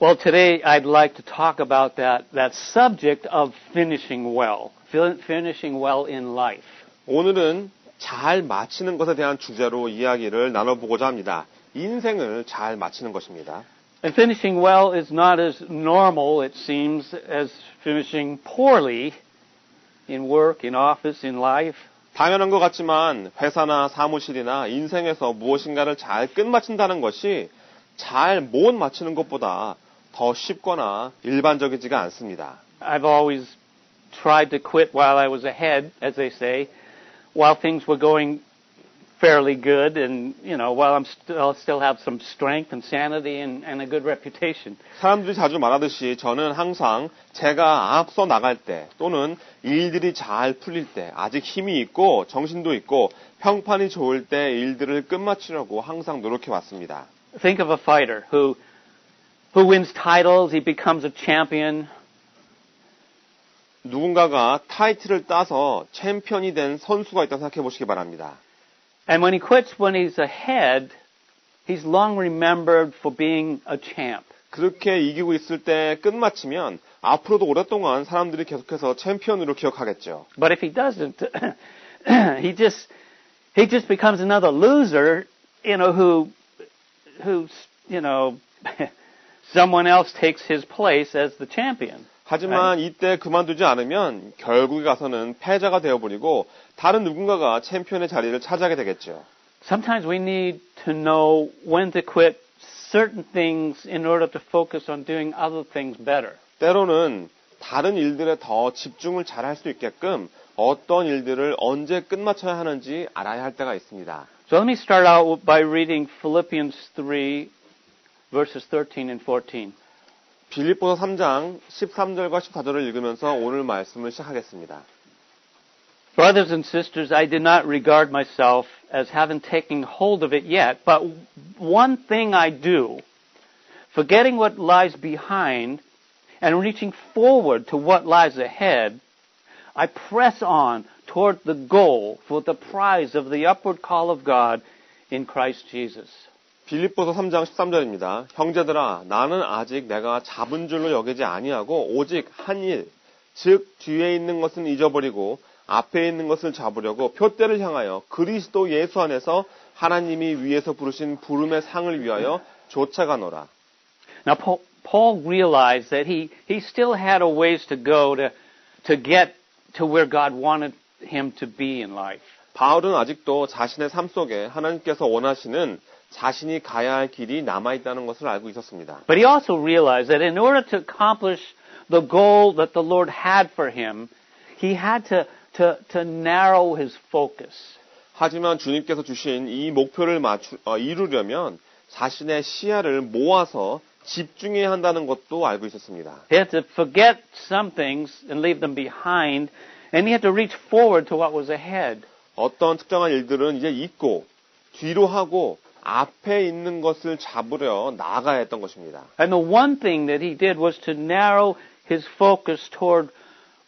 Well, today I'd like to talk about that subject of finishing well in life. 오늘은 잘 마치는 것에 대한 주제로 이야기를 나눠보고자 합니다. 인생을 잘 마치는 것입니다. And finishing well is not as normal, it seems, as finishing poorly in work, in office, in life. 당연한 것 같지만 회사나 사무실이나 인생에서 무엇인가를 잘 끝마친다는 것이 잘 못 마치는 것보다 더 쉽거나 일반적이지가 않습니다. I've always tried to quit while I was ahead, as they say, while things were going fairly good and, while I'm still have some strength and sanity and a good reputation. 사람들이 자주 말하듯이 저는 항상 제가 앞서 나갈 때 또는 일들이 잘 풀릴 때 아직 힘이 있고 정신도 있고 평판이 좋을 때 일들을 끝마치려고 항상 노력해 왔습니다. Think of a fighter who wins titles, he becomes a champion. 누군가가 타이틀을 따서 챔피언이 된 선수가 있다고 생각해 보시기 바랍니다. And when he quits when he's ahead, he's long remembered for being a champ. 그렇게 이기고 있을 때 끝마치면 앞으로도 오랫동안 사람들이 계속해서 챔피언으로 기억하겠죠. But if he doesn't, he just becomes another loser, who someone else takes his place as the champion. 하지만 이때 그만두지 않으면 결국에 가서는 패자가 되어버리고 다른 누군가가 챔피언의 자리를 차지하게 되겠죠. Sometimes we need to know when to quit certain things in order to focus on doing other things better. 때로는 다른 일들에 더 집중을 잘 할 수 있게끔 어떤 일들을 언제 끝마쳐야 하는지 알아야 할 때가 있습니다. So let me start out by reading Philippians 3 verses 13 and 14. 빌립보서 3장 13절과 14절을 읽으면서 오늘 말씀을 시작하겠습니다. Brothers and sisters, I did not regard myself as having taken hold of it yet, but one thing I do, forgetting what lies behind and reaching forward to what lies ahead, I press on toward the goal for the prize of the upward call of God in Christ Jesus. 빌립보서 3장 13절입니다. 형제들아, 나는 아직 내가 잡은 줄로 여기지 아니하고 오직 한 일, 즉 뒤에 있는 것은 잊어버리고 앞에 있는 것을 잡으려고 표대를 향하여 그리스도 예수 안에서 하나님이 위에서 부르신 부름의 상을 위하여 쫓아가노라. Now Paul realized that he still had a ways to go to get to where God wanted him to be in life. 바울은 아직도 자신의 삶 속에 하나님께서 원하시는 자신이 가야 할 길이 남아있다는 것을 알고 있었습니다. But he also realized that in order to accomplish the goal that the Lord had for him, he had to narrow his focus. 하지만 주님께서 주신 이 목표를 이루려면 자신의 시야를 모아서 집중해야 한다는 것도 알고 있었습니다. He had to forget some things and leave them behind, and he had to reach forward to what was ahead. 어떤 특정한 일들은 이제 잊고 뒤로 하고 앞에 있는 것을 잡으려 나아가야 했던 것입니다. And the one thing that he did was to narrow his focus toward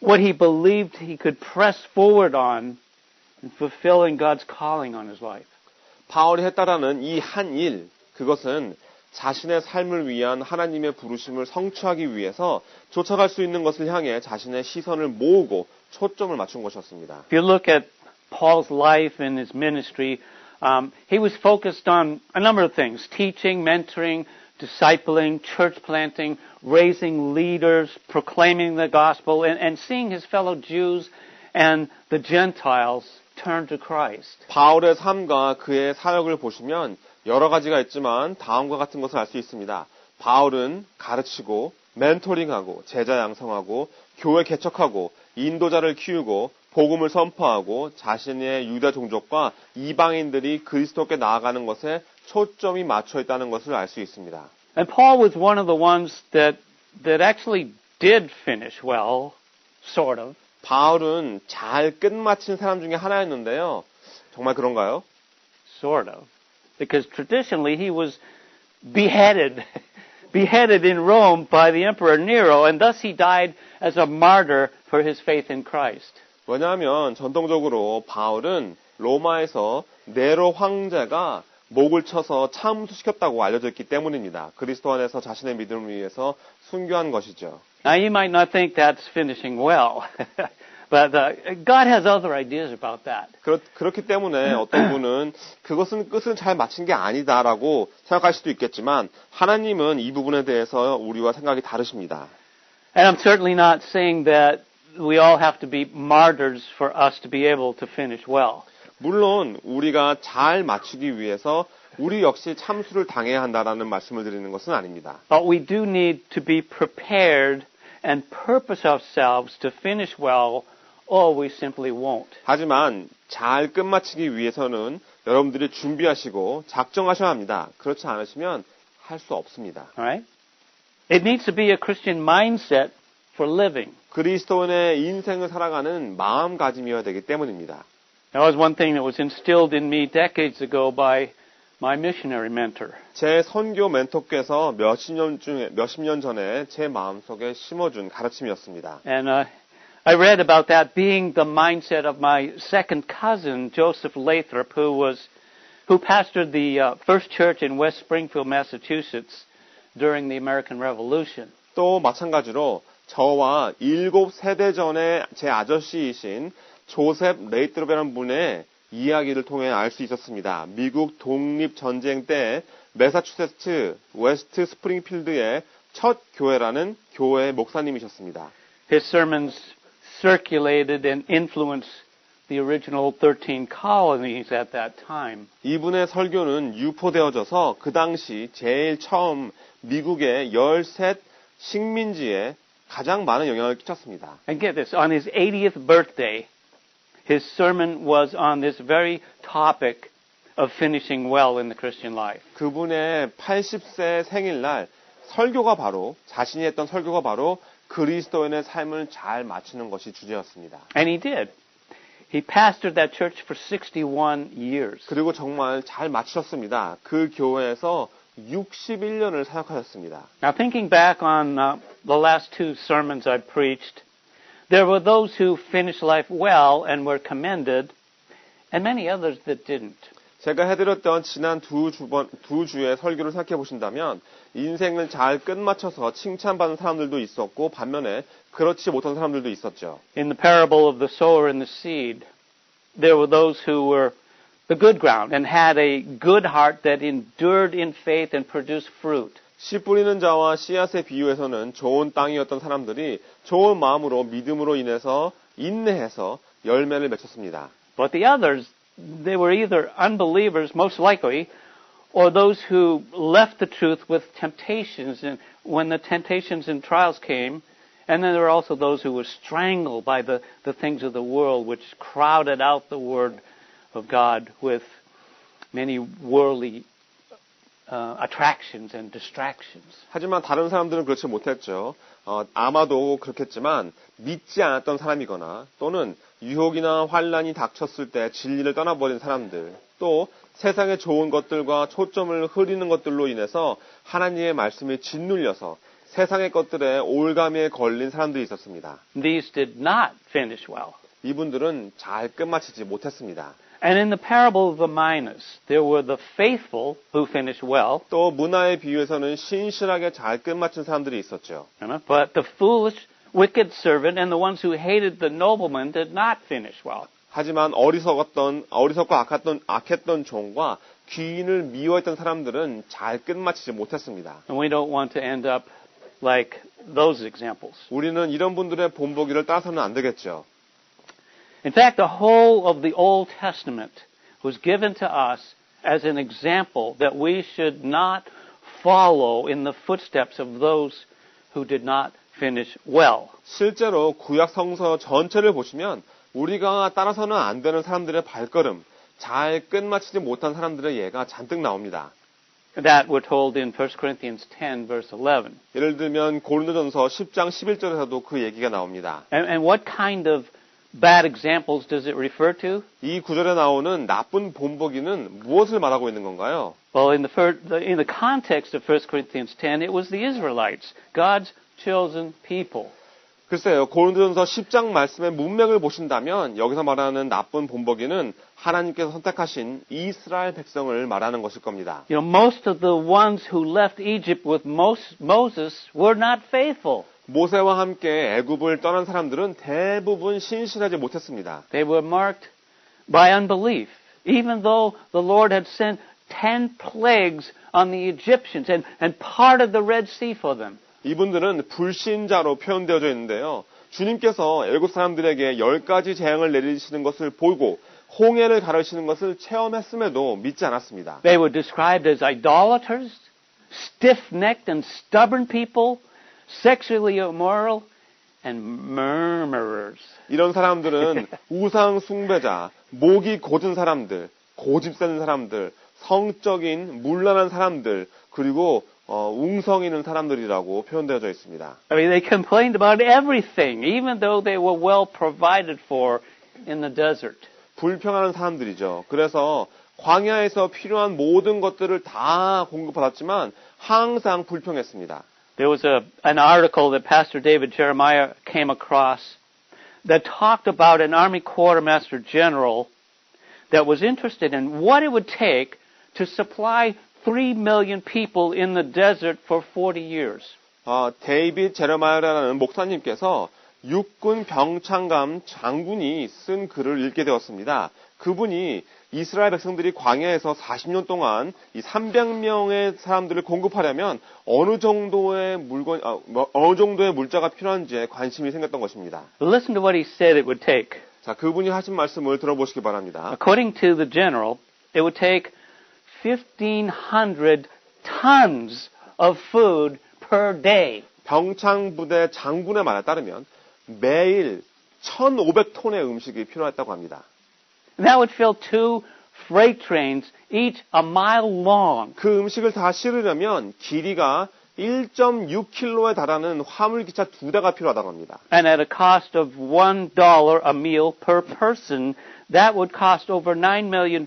what he believed he could press forward on in fulfilling God's calling on his life. 바울이 했다라는 이 한 일, 그것은 자신의 삶을 위한 하나님의 부르심을 성취하기 위해서 쫓아갈 수 있는 것을 향해 자신의 시선을 모으고 초점을 맞춘 것이었습니다. If you look at Paul's life and his ministry, he was focused on a number of things: teaching, mentoring, discipling, church planting, raising leaders, proclaiming the gospel, and seeing his fellow Jews and the Gentiles turn to Christ. 바울의 삶과 그의 사역을 보시면 여러 가지가 있지만 다음과 같은 것을 알 수 있습니다. 바울은 가르치고 멘토링하고 제자 양성하고 교회 개척하고 인도자를 키우고 복음을 선포하고 자신의 유다 종족과 이방인들이 그리스도께 나아가는 것에 초점이 맞춰 있다는 것을 알 수 있습니다. And Paul was one of the ones that actually did finish well, sort of. 바울은 잘 끝마친 사람 중에 하나였는데요. 정말 그런가요? Sort of. Because traditionally he was beheaded in Rome by the Emperor Nero, and thus he died as a martyr for his faith in Christ. 왜냐하면 전통적으로 바울은 로마에서 네로 황제가 목을 쳐서 참수시켰다고 알려져 있기 때문입니다. 그리스도 안에서 자신의 믿음을 위해서 순교한 것이죠. Now you might not think that's finishing well, but God has other ideas about that. 그렇기 때문에 어떤 분은 그것은 끝을 잘 마친 게 아니다라고 생각할 수도 있겠지만 하나님은 이 부분에 대해서 우리와 생각이 다르십니다. And I'm certainly not saying that we all have to be martyrs for us to be able to finish well. 물론 우리가 잘 마치기 위해서 우리 역시 참수를 당해야 한다라는 말씀을 드리는 것은 아닙니다. But we do need to be prepared and purpose ourselves to finish well, or we simply won't. 하지만 잘 끝마치기 위해서는 여러분들이 준비하시고 작정하셔야 합니다. 그렇지 않으시면 할 수 없습니다. All right? It needs to be a Christian mindset for living. 그리스도인의 인생을 살아가는 마음가짐이어야 되기 때문입니다. That was one thing that was instilled in me decades ago by my missionary mentor. 제 선교 멘토께서 몇십 년 전에 제 마음속에 심어준 가르침이었습니다. And I read about that being the mindset of my second cousin, Joseph Lathrop, who pastored the first church in West Springfield, Massachusetts during the American Revolution. 또 마찬가지로 저와 7세대 전에 제 아저씨이신 조셉 레이트롭이라는 분의 이야기를 통해 알 수 있었습니다. 미국 독립전쟁 때 매사추세츠 웨스트 스프링필드의 첫 교회라는 교회의 목사님이셨습니다. His sermons circulated and influenced the original 13 colonies at that time. 이분의 설교는 유포되어져서 그 당시 제일 처음 미국의 13 식민지에 가장 많은 영향을 끼쳤습니다. And get this, on his 80th birthday, his sermon was on this very topic of finishing well in the Christian life. 그분의 80세 생일날 자신이 했던 설교가 바로 그리스도인의 삶을 잘 마치는 것이 주제였습니다. And he did. He pastored that church for 61 years. 그리고 정말 잘 마치셨습니다. 그 교회에서 61년을 사역하셨습니다. Now thinking back on the last two sermons I preached, there were those who finished life well and were commended, and many others that didn't. 제가 해드렸던 지난 두 주의 설교를 생각해 보신다면 인생을 잘 끝마쳐서 칭찬받는 사람들도 있었고 반면에 그렇지 못한 사람들도 있었죠. In the parable of the sower and the seed, there were those who were the good ground and had a good heart that endured in faith and produced fruit. 씨 뿌리는 자와 씨앗의 비유에서는 좋은 땅이었던 사람들이 좋은 마음으로 믿음으로 인해서 인내해서 열매를 맺었습니다. But the others, they were either unbelievers, most likely, or those who left the truth with temptations, and when the temptations and trials came, and then there were also those who were strangled by the things of the world, which crowded out the Word of God with many worldly attractions and distractions. 하지만 다른 사람들은 그렇지 못했죠. 아마도 그렇겠지만 믿지 않았던 사람이거나 또는 유혹이나 환란이 닥쳤을 때 진리를 떠나버린 사람들, 또 세상의 좋은 것들과 초점을 흐리는 것들로 인해서 하나님의 말씀에 짓눌려서 세상의 것들에 올가미에 걸린 사람들이 있었습니다. These did not finish well. 이분들은 잘 끝마치지 못했습니다. And in the parable of the minas, there were the faithful who finished well. 또 문화의 비유에서는 신실하게 잘 끝마친 사람들이 있었죠. But the foolish, wicked servant and the ones who hated the nobleman did not finish well. 하지만 어리석고 악했던 종과 귀인을 미워했던 사람들은 잘 끝마치지 못했습니다. And we don't want to end up like those examples. 우리는 이런 분들의 본보기를 따라서는 안 되겠죠. In fact, the whole of the Old Testament was given to us as an example that we should not follow in the footsteps of those who did not finish well. 실제로 구약 성서 전체를 보시면 우리가 따라서는 안 되는 사람들의 발걸음, 잘 끝마치지 못한 사람들의 예가 잔뜩 나옵니다. That we're told in 1 Corinthians 10, verse 11. 예를 들면 고린도전서 10장 11절에서도 그 얘기가 나옵니다. And what kind of bad examples does it refer to? 이 구절에 나오는 나쁜 본보기는 무엇을 말하고 있는 건가요? Well, in the context of 1 Corinthians 10, it was the Israelites, God's chosen people. 글쎄요, 고린도전서 10장 말씀의 문맥을 보신다면 여기서 말하는 나쁜 본보기는 하나님께서 선택하신 이스라엘 백성을 말하는 것일 겁니다. You know, most of the ones who left Egypt with Moses were not faithful. 모세와 함께 애굽을 떠난 사람들은 대부분 신실하지 못했습니다. They were marked by unbelief, even though the Lord had sent 10 plagues on the Egyptians and parted the Red Sea for them. 이분들은 불신자로 표현되어져 있는데요. 주님께서 애굽 사람들에게 10가지 재앙을 내리시는 것을 보고 홍해를 가르시는 것을 체험했음에도 믿지 않았습니다. They were described as idolaters, stiff-necked and stubborn people, sexually immoral, and murmurers. 이런 사람들은 우상 숭배자, 목이 곧은 사람들, 고집 세는 사람들, 성적인 문란한 사람들, 그리고 웅성이는 사람들이라고 표현되어져 있습니다. I mean, they complained about everything, even though they were well provided for in the desert. 불평하는 사람들이죠. 그래서 광야에서 필요한 모든 것들을 다 공급받았지만 항상 불평했습니다. There was an article that Pastor David Jeremiah came across that talked about an Army Quartermaster General that was interested in what it would take to supply 3 million people in the desert for 40 years. 데이빗 제레마야라는 목사님께서 육군 병창감 장군이 쓴 글을 읽게 되었습니다. 그분이 이스라엘 백성들이 광야에서 40년 동안 이 300명의 사람들을 공급하려면 어느 정도의 물자가 필요한지에 관심이 생겼던 것입니다. Listen to what he said it would take. 자, 그분이 하신 말씀을 들어보시기 바랍니다. According to the general, it would take 1,500 tons of food per day. 병창부대 장군의 말에 따르면 매일 1,500톤의 음식이 필요했다고 합니다. And that would fill 2 freight trains, each a mile long. 그 음식을 다 실으려면 길이가 1.6km에 달하는 화물기차 2대가 필요하다고 합니다. And at a cost of $1 a meal per person, that would cost over $9 million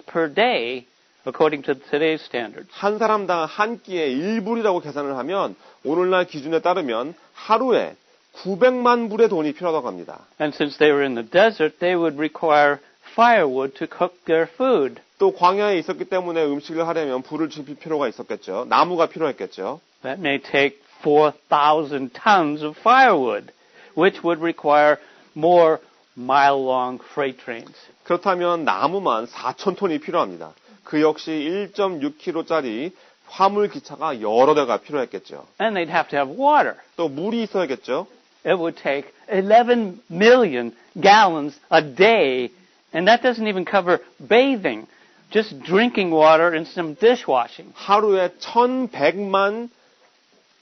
per day, according to today's standards. 한 사람당 한 끼에 1불이라고 계산을 하면 오늘날 기준에 따르면 하루에 900만 불의 돈이 필요하다고 합니다. And since they were in the desert, they would require firewood to cook their food. 또 광야에 있었기 때문에 음식을 하려면 불을 지필 필요가 있었겠죠. 나무가 필요했겠죠. That may take 4,000 tons of firewood, which would require more mile-long freight trains. 그렇다면 나무만 4,000톤이 필요합니다. 그 역시 1.6km짜리 화물 기차가 여러 대가 필요했겠죠. And they'd have to have water. 또 물이 있어야겠죠. It would take 11 million gallons a day, and that doesn't even cover bathing, just drinking water and some dishwashing. 하루에 1,100만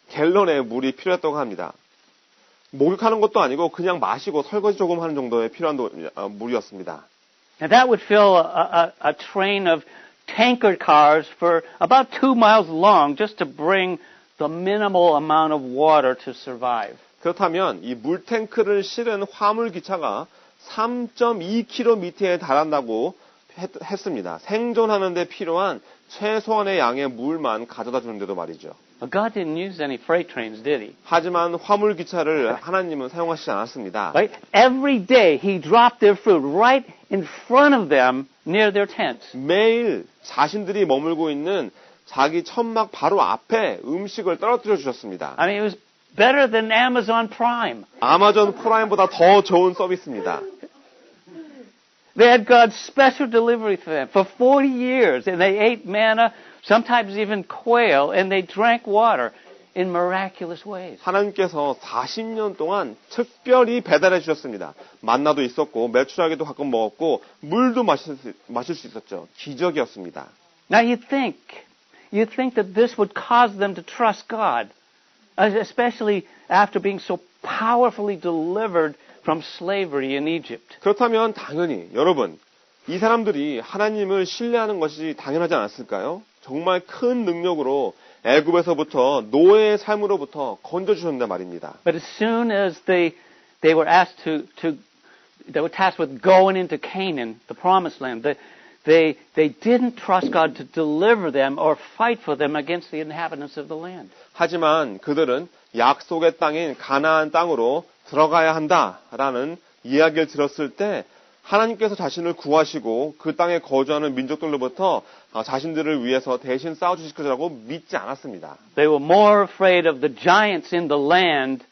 갤런의 물이 필요했다고 합니다. 목욕하는 것도 아니고 그냥 마시고 설거지 조금 하는 정도의 필요한 물이었습니다. And that would fill a train of tanker cars for about 2 miles long just to bring the minimal amount of water to survive. 그렇다면 이 물탱크를 실은 화물기차가 3.2km에 달한다고 했습니다. 생존하는 데 필요한 최소한의 양의 물만 가져다 주는데도 말이죠. God didn't use any freight trains, did he? 하지만 화물기차를 하나님은 사용하시지 않았습니다. Right? Every day he dropped their food right in front of them near their tents. 매일 자신들이 머물고 있는 자기 천막 바로 앞에 음식을 떨어뜨려 주셨습니다. I mean, it was better than Amazon Prime. 아마존 프라임보다 더 좋은 서비스입니다. They had God's special delivery for them for 40 years, and they ate manna, sometimes even quail, and they drank water in miraculous ways. 하나님께서 40년 동안 특별히 배달해 주셨습니다. 만나도 있었고 메추라기도 가끔 먹었고 물도 마실 수 있었죠. 기적이었습니다. Now you think that this would cause them to trust God, especially after being so powerfully delivered from slavery in Egypt. 그렇다면 당연히 여러분 이 사람들이 하나님을 신뢰하는 것이 당연하지 않았을까요? 정말 큰 능력으로 애굽에서부터 노예의 삶으로부터 건져주셨단 말입니다. But as soon as they were asked they were tasked with going into Canaan, the promised land, they didn't trust God to deliver them or fight for them against the inhabitants of the land. 하지만 그들은 약속의 땅인 가나안 땅으로 들어가야 한다라는 이야기를 들었을 때 하나님께서 자신을 구하시고 그 땅에 거주하는 민족들로부터 자신들을 위해서 대신 싸워주실 것이라고 믿지 않았습니다. They were more afraid of the giants in the land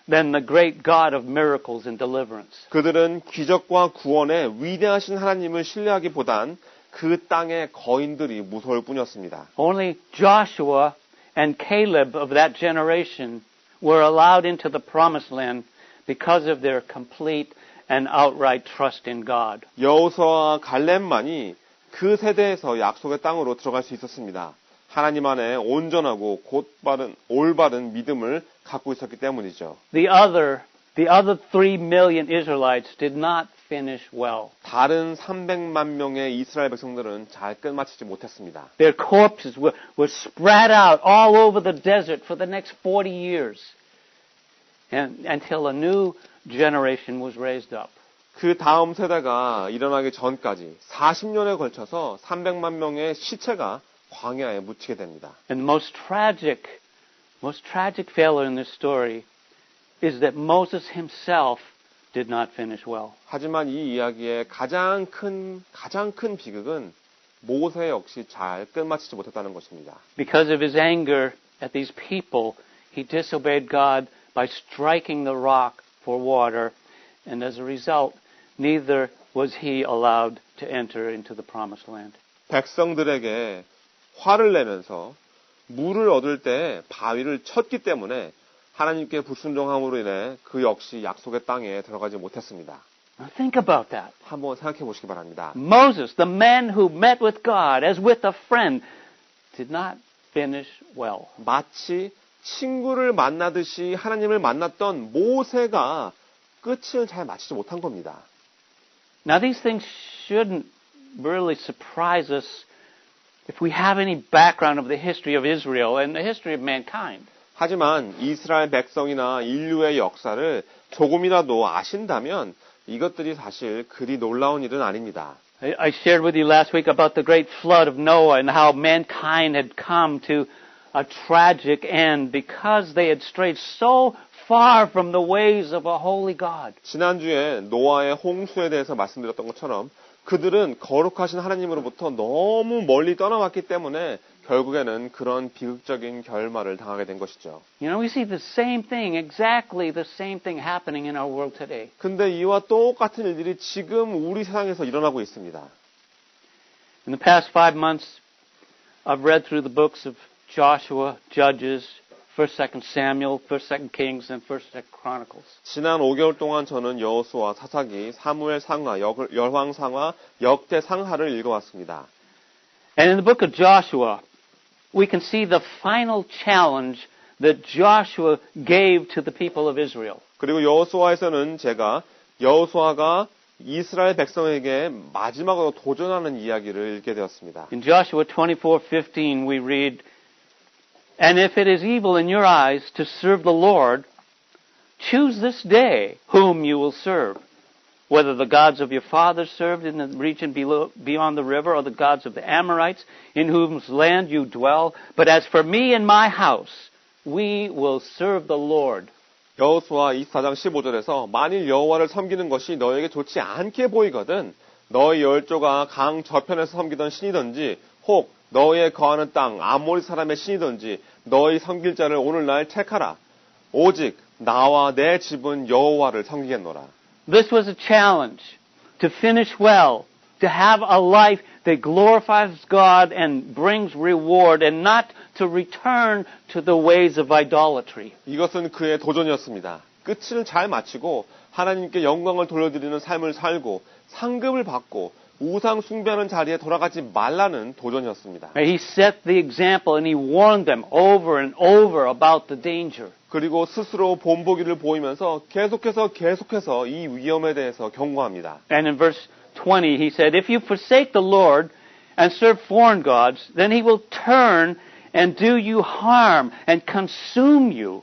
than the great God of miracles and deliverance. 그들은 기적과 구원의 위대하신 하나님을 신뢰하기보단 그 땅의 거인들이 무서울 뿐이었습니다. Only Joshua and Caleb of that generation were allowed into the promised land because of their complete and outright trust in God. 여호수아와 갈렙만이 그 세대에서 약속의 땅으로 들어갈 수 있었습니다. 하나님 안에 온전하고 올바른 믿음을 갖고 있었기 때문이죠. The other 3 million Israelites did not finish well. 다른 300만 명의 이스라엘 백성들은 잘 끝마치지 못했습니다. Their corpses were spread out all over the desert for the next 40 years until a new generation was raised up. 그 다음 세대가 일어나기 전까지 40년에 걸쳐서 300만 명의 시체가 광야에 묻히게 됩니다. And the most tragic failure in this story is that Moses himself did not finish well. 하지만 이 이야기의 가장 큰 비극은 모세 역시 잘 끝마치지 못했다는 것입니다. Because of his anger at these people, he disobeyed God by striking the rock for water, and as a result, neither was he allowed to enter into the promised land. 백성들에게 화를 내면서 물을 얻을 때 바위를 쳤기 때문에 하나님께 불순종함으로 인해 그 역시 약속의 땅에 들어가지 못했습니다. Now think about that. 한번 생각해 보시기 바랍니다. Moses, the man who met with God as with a friend, did not finish well. 마치 친구를 만나듯이 하나님을 만났던 모세가 끝을 잘 마치지 못한 겁니다. Now these things shouldn't really surprise us if we have any background of the history of Israel and the history of mankind. 하지만 이스라엘 백성이나 인류의 역사를 조금이라도 아신다면 이것들이 사실 그리 놀라운 일은 아닙니다. I shared with you last week about the great flood of Noah and how mankind had come to a tragic end because they had strayed so far from the ways of a holy God. 지난주에 노아의 홍수에 대해서 말씀드렸던 것처럼 그들은 거룩하신 하나님으로부터 너무 멀리 떠나왔기 때문에 결국에는 그런 비극적인 결말을 당하게 된 것이죠. You know, we see the same thing, exactly the same thing happening in our world today. 근데 이와 똑같은 일들이 지금 우리 세상에서 일어나고 있습니다. In the past 5 months, I've read through the books of Joshua, Judges, 1st, 2nd Samuel, 1st, 2nd Kings, and 1st, 2nd Chronicles. 지난 5개월 동안 저는 여호수아, 사사기, 사무엘 상하, 열왕 상하, 역대 상하를 읽어왔습니다. And in the book of Joshua, we can see the final challenge that Joshua gave to the people of Israel. 그리고 여호수아에서는 제가 여호수아가 이스라엘 백성에게 마지막으로 도전하는 이야기를 읽게 되었습니다. In Joshua 24:15 we read, And if it is evil in your eyes to serve the Lord, choose this day whom you will serve, whether the gods of your fathers served in the region beyond the river or the gods of the Amorites in whose land you dwell. But as for me and my house, we will serve the Lord. 여호수아 24장 15절에서 만일 여호와를 섬기는 것이 너에게 좋지 않게 보이거든 너희 열조가 강 저편에서 섬기던 신이든지 혹 너희의 거하는 땅 아모리 사람의 신이든지 너희 섬길 자를 오늘날 택하라. 오직 나와 내 집은 여호와를 섬기겠노라. This was a challenge to finish well, to have a life that glorifies God and brings reward and not to return to the ways of idolatry. 이것은 그의 도전이었습니다. 끝을 잘 마치고 하나님께 영광을 돌려드리는 삶을 살고 상급을 받고 우상 숭배하는 자리에 돌아가지 말라는 도전이었습니다. He set the example and he warned them over and over about the danger. 그리고 스스로 본보기를 보이면서 계속해서 이 위험에 대해서 경고합니다. And in verse 20 he said, If you forsake the Lord and serve foreign gods, then he will turn and do you harm and consume you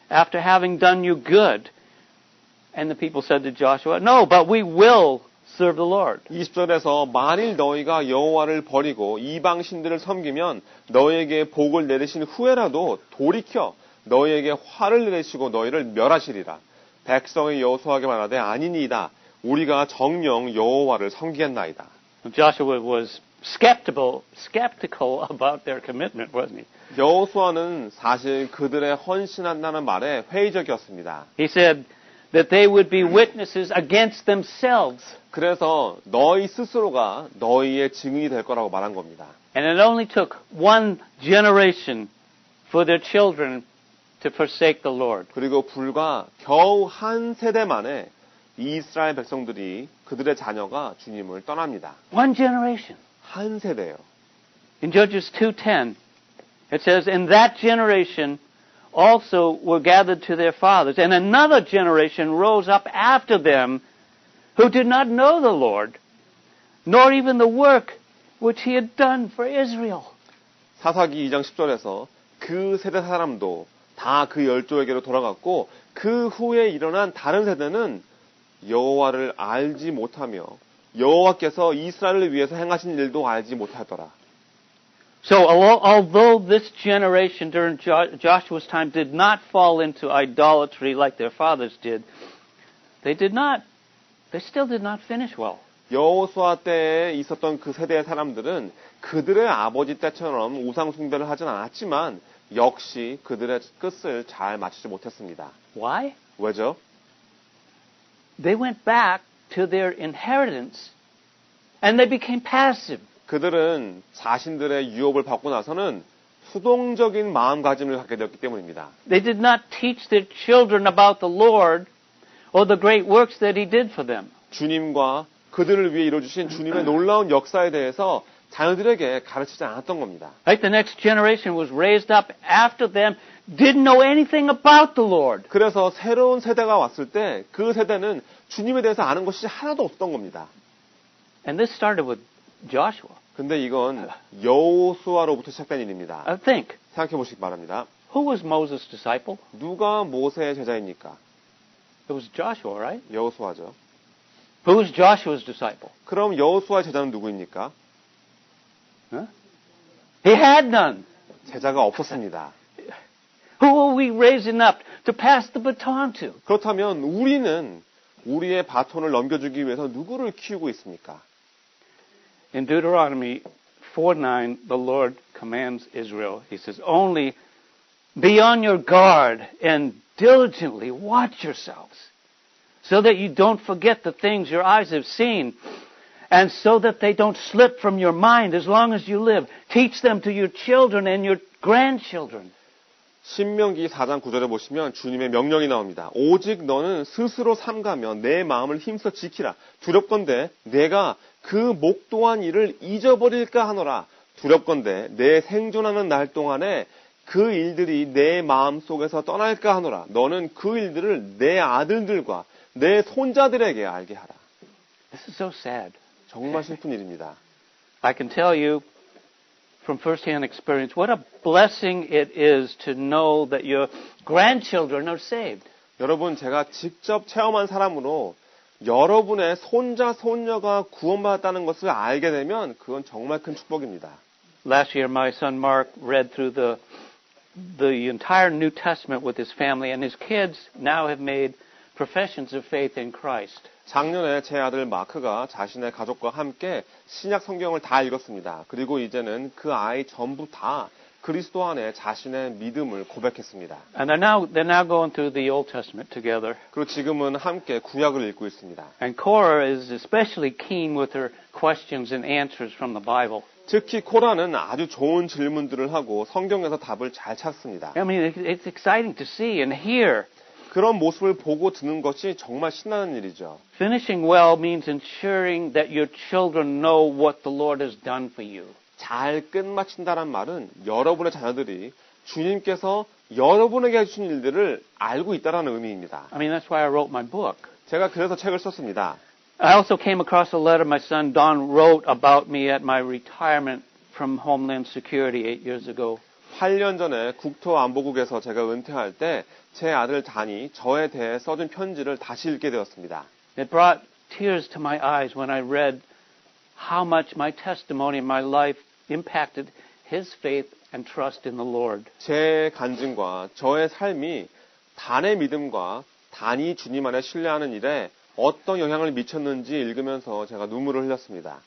after having done you good. And the people said to Joshua, No, but we will serve the Lord. 20절에서 만일 너희가 여호와를 버리고 이방 신들을 섬기면 너희에게 복을 내리신 후에라도 돌이켜 너희에게 화를 내리시고 너희를 멸하시리라. 백성의 여호수아에게 말하되 아니니이다. 우리가 정령 여호와를 섬기겠나이다. Joshua was skeptical about their commitment, wasn't he? 여호수아는 사실 그들의 헌신한다는 말에 회의적이었습니다. He said that they would be witnesses against themselves. 그래서 너희 스스로가 너희의 증인이 될 거라고 말한 겁니다. And it only took one generation for their children to forsake the Lord. 그리고 불과 겨우 한 세대 만에 이스라엘 백성들이 그들의 자녀가 주님을 떠납니다. One generation. 한 세대요. In Judges 2:10, it says, "In that generation also were gathered to their fathers, and another generation rose up after them who did not know the Lord, nor even the work which he had done for Israel." 사사기 2장 10절에서 그 세대 사람도 다 그 열조에게로 돌아갔고 그 후에 일어난 다른 세대는 여호와를 알지 못하며 여호와께서 이스라엘을 위해서 행하신 일도 알지 못하더라. So although this generation during Joshua's time did not fall into idolatry like their fathers did, they still did not finish well. 여호수아 때에 있었던 그 세대의 사람들은 그들의 아버지 때처럼 우상 숭배를 하진 않았지만 역시 그들의 끝을 잘 마치지 못했습니다. Why? 왜죠? They went back to their inheritance and they became passive. 그들은 자신들의 유업을 받고 나서는 수동적인 마음가짐을 갖게 되었기 때문입니다. They did not teach their children about the Lord or the great works that He did for them. 주님과 그들을 위해 이루어주신 주님의 놀라운 역사에 대해서 자녀들에게 가르치지 않았던 겁니다. Right? The next generation was raised up after them, didn't know anything about the Lord. 그래서 새로운 세대가 왔을 때 그 세대는 주님에 대해서 아는 것이 하나도 없었던 겁니다. And this started with Joshua. 근데 이건 여호수아로부터 시작된 일입니다. Think, 생각해 보시기 바랍니다. who was Moses' disciple? 누가 모세의 제자입니까? It was Joshua, right? 여호수아죠. Who was Joshua's disciple? 그럼 여호수아의 제자는 누구입니까? Huh? He had none. 제자가 없었습니다. Who are we raising up to pass the baton to? 그렇다면 우리는 우리의 바톤을 넘겨주기 위해서 누구를 키우고 있습니까? In Deuteronomy 4:9, the Lord commands Israel. He says, "Only be on your guard and diligently watch yourselves, so that you don't forget the things your eyes have seen, and so that they don't slip from your mind as long as you live. Teach them to your children and your grandchildren." 신명기 4장 9절에 보시면 주님의 명령이 나옵니다. 오직 너는 스스로 삼가며 내 마음을 힘써 지키라. 두렵건대 내가 그 목도한 일을 잊어버릴까 하노라. 두렵건대 내 생존하는 날 동안에 그 일들이 내 마음 속에서 떠날까 하노라. 너는 그 일들을 내 아들들과 내 손자들에게 알게 하라. This is so sad. 정말 슬픈 일입니다. I can tell you from first-hand experience what a blessing it is to know that your grandchildren are saved. 여러분, 제가 직접 체험한 사람으로 여러분의 손자, 손녀가 구원받았다는 것을 알게 되면 그건 정말 큰 축복입니다. Last year, my son Mark read through the entire New Testament with his family, and his kids now have made professions of faith in Christ. 작년에 제 아들 마크가 자신의 가족과 함께 신약 성경을 다 읽었습니다. 그리고 이제는 그 아이 전부 다 그리스도 안에 자신의 믿음을 고백했습니다. And they're now going through the Old Testament together. 그리고 지금은 함께 구약을 읽고 있습니다. And Cora is especially keen with her questions and answers from the Bible. 특히 코라는 아주 좋은 질문들을 하고 성경에서 답을 잘 찾습니다. I mean, it's exciting to see and hear. 그런 모습을 보고 듣는 것이 정말 신나는 일이죠. Finishing well means ensuring that your children know what the Lord has done for you. 잘 끝마친다는 말은 여러분의 자녀들이 주님께서 여러분에게 해주신 일들을 알고 있다는 의미입니다. I mean, that's why I wrote my book. 제가 그래서 책을 썼습니다. I also came across a letter my son Don wrote about me at my retirement from Homeland Security 8 years ago. 8년 전에 국토안보국에서 제가 은퇴할 때 제 아들 단이 저에 대해 써준 편지를 다시 읽게 되었습니다. It brought tears to my eyes when I read how much my testimony in my life impacted his faith and trust in the Lord. 제 간증과 저의 삶이 단의 믿음과 단이 주님 안에 신뢰하는 일에 어떤 영향을 미쳤는지 읽으면서 제가 눈물을 흘렸습니다.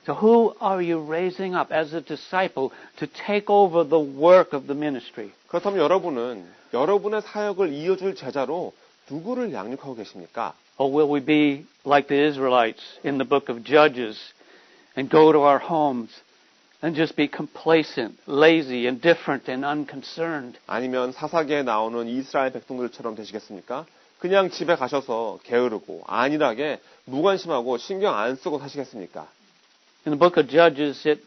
So who are you raising up as a disciple to take over the work of the ministry? 그렇다면 여러분은 여러분의 사역을 이어줄 제자로 누구를 양육하고 계십니까? Or will we be like the Israelites in the book of Judges and go to our homes and just be complacent, lazy, indifferent, and unconcerned? 아니면 사사기에 나오는 이스라엘 백성들처럼 되시겠습니까? 그냥 집에 가셔서 게으르고 안일하게 무관심하고 신경 안 쓰고 사시겠습니까? In the book of Judges, it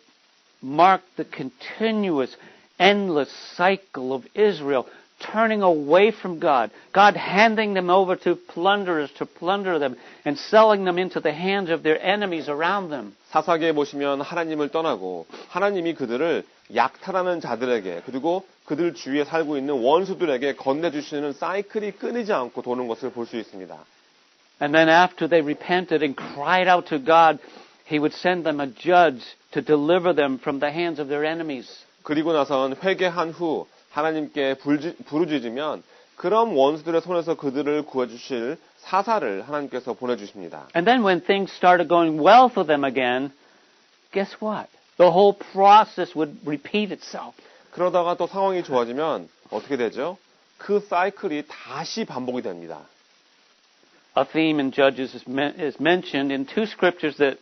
marked the continuous, endless cycle of Israel turning away from God, God handing them over to plunderers to plunder them and selling them into the hands of their enemies around them. 사사기에 보시면 하나님을 떠나고 하나님이 그들을 약탈하는 자들에게 그리고 그들 주위에 살고 있는 원수들에게 건네주시는 사이클이 끊이지 않고 도는 것을 볼 수 있습니다. And then after they repented and cried out to God, He would send them a judge to deliver them from the hands of their enemies. 그리고 나선 회개한 후 하나님께 부르짖으면 그런 원수들의 손에서 그들을 구해주실 사사를 하나님께서 보내주십니다. And then when things started going well for them again, guess what? The whole process would repeat itself. 그러다가 또 상황이 좋아지면 어떻게 되죠? 그 사이클이 다시 반복이 됩니다. A theme in Judges is mentioned in two scriptures that